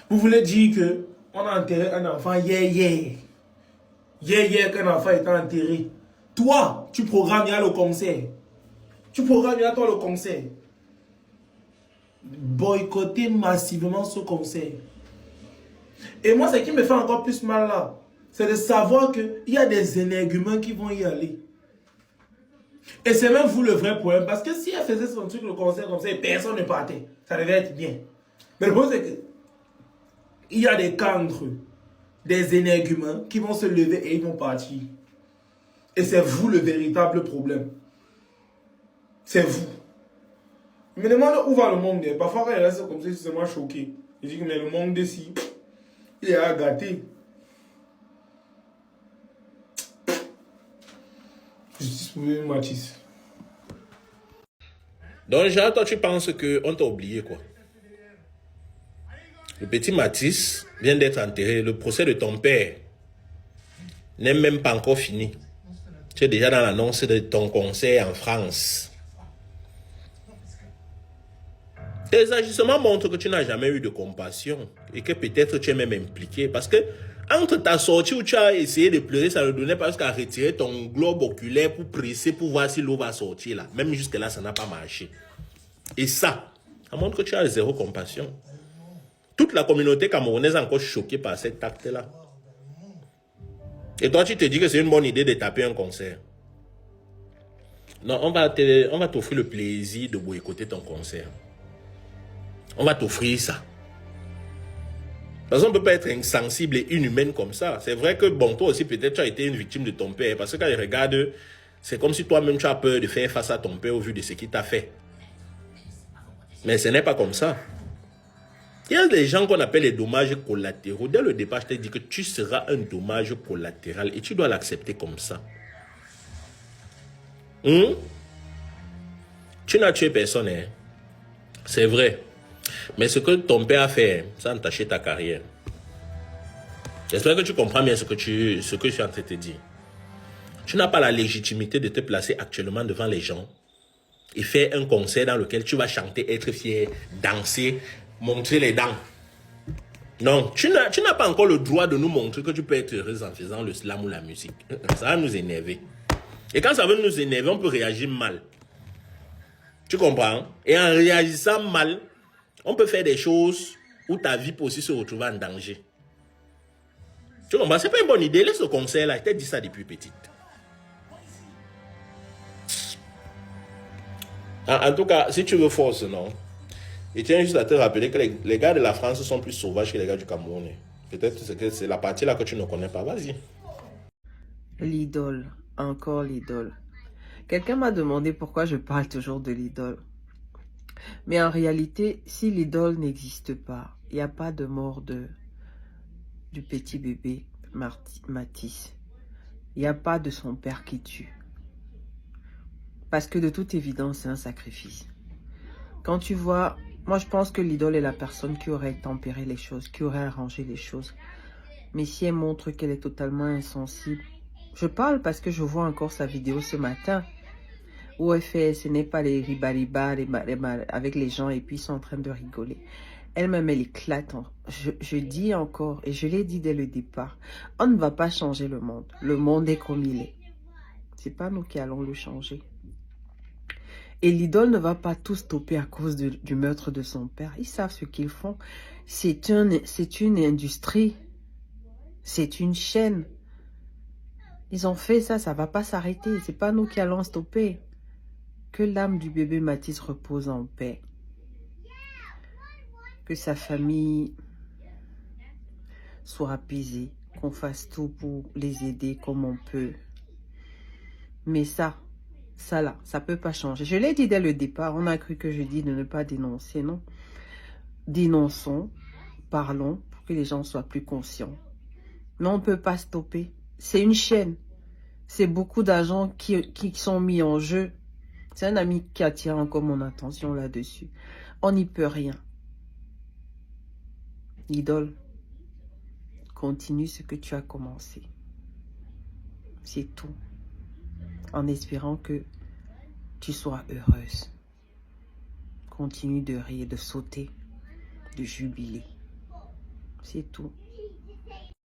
Vous voulez dire que on a enterré un enfant hier. Hier qu'un enfant est enterré. Toi, tu programmes, il y a le concert. Tu programmes, il y a toi le concert. Boycotter massivement ce concert. Et moi, ce qui me fait encore plus mal là, c'est de savoir qu'il y a des énergumènes qui vont y aller. Et c'est même vous le vrai problème. Parce que si elle faisait son truc, le concert comme ça, et personne ne partait, ça devait être bien. Mais le problème, c'est que il y a des cancres, des énergumènes qui vont se lever et ils vont partir. Et c'est vous le véritable problème. C'est vous. Je me demande où va le monde. Parfois, quand il reste comme ça, je suis seulement choqué. Je dis que mais le monde d'ici, il est à gâter. Justice pour Mathis. Donc, genre, toi, tu penses qu'on t'a oublié, quoi. Le petit Mathis vient d'être enterré. Le procès de ton père n'est même pas encore fini. Tu es déjà dans l'annonce de ton concert en France. Tes agissements montrent que tu n'as jamais eu de compassion et que peut-être tu es même impliqué. Parce que entre ta sortie où tu as essayé de pleurer, ça ne donnait pas jusqu'à retirer ton globe oculaire pour presser, pour voir si l'eau va sortir là. Même jusque-là, ça n'a pas marché. Et ça montre que tu as zéro compassion. Toute la communauté camerounaise est encore choquée par cet acte-là. Et toi, tu te dis que c'est une bonne idée de taper un concert. Non, on va t'offrir le plaisir de boycotter ton concert. On va t'offrir ça. Parce qu'on ne peut pas être insensible et inhumaine comme ça. C'est vrai que, bon, toi aussi, peut-être tu as été une victime de ton père. Parce que quand il regarde, c'est comme si toi-même tu as peur de faire face à ton père au vu de ce qu'il t'a fait. Mais ce n'est pas comme ça. Il y a des gens qu'on appelle les dommages collatéraux. Dès le départ, je t'ai dit que tu seras un dommage collatéral et tu dois l'accepter comme ça. Tu n'as tué personne, hein? C'est vrai. Mais ce que ton père a fait, ça a entaché ta carrière. J'espère que tu comprends bien ce que je suis en train de te dire. Tu n'as pas la légitimité de te placer actuellement devant les gens et faire un concert dans lequel tu vas chanter, être fier, danser, montrer les dents. Non, tu n'as pas encore le droit de nous montrer que tu peux être heureuse en faisant le slam ou la musique. Ça va nous énerver. Et quand ça veut nous énerver, on peut réagir mal. Tu comprends? Et en réagissant mal, on peut faire des choses où ta vie peut aussi se retrouver en danger. Tu comprends? C'est pas une bonne idée. Laisse ce concert-là. Je t'ai dit ça depuis petite. En tout cas, si tu veux force, non? Et tiens juste à te rappeler que les gars de la France sont plus sauvages que les gars du Cameroun. Peut-être que c'est la partie là que tu ne connais pas. Vas-y. L'idole. Encore l'idole. Quelqu'un m'a demandé pourquoi je parle toujours de l'idole. Mais en réalité, si l'idole n'existe pas, il n'y a pas de mort du petit bébé Mathis. Il n'y a pas de son père qui tue. Parce que de toute évidence, c'est un sacrifice. Quand tu vois, moi je pense que l'idole est la personne qui aurait tempéré les choses, qui aurait arrangé les choses. Mais si elle montre qu'elle est totalement insensible, je parle parce que je vois encore sa vidéo ce matin, où elle fait, ce n'est pas les ribariba avec les gens et puis ils sont en train de rigoler. Elle-même, elle éclate. Je dis encore, et je l'ai dit dès le départ, on ne va pas changer le monde. Le monde est comme il est. C'est pas nous qui allons le changer. Et l'idole ne va pas tout stopper à cause du meurtre de son père. Ils savent ce qu'ils font. C'est une industrie. C'est une chaîne. Ils ont fait ça, ça ne va pas s'arrêter. C'est pas nous qui allons stopper. Que l'âme du bébé Mathis repose en paix. Que sa famille soit apaisée. Qu'on fasse tout pour les aider comme on peut. Mais ça là, ça peut pas changer. Je l'ai dit dès le départ, on a cru que je dis de ne pas dénoncer, non. Dénonçons, parlons pour que les gens soient plus conscients. Mais on ne peut pas stopper. C'est une chaîne. C'est beaucoup d'argent qui sont mis en jeu. C'est un ami qui attire encore mon attention là-dessus. On n'y peut rien. L'idole, continue ce que tu as commencé. C'est tout. En espérant que tu sois heureuse. Continue de rire, de sauter, de jubiler. C'est tout.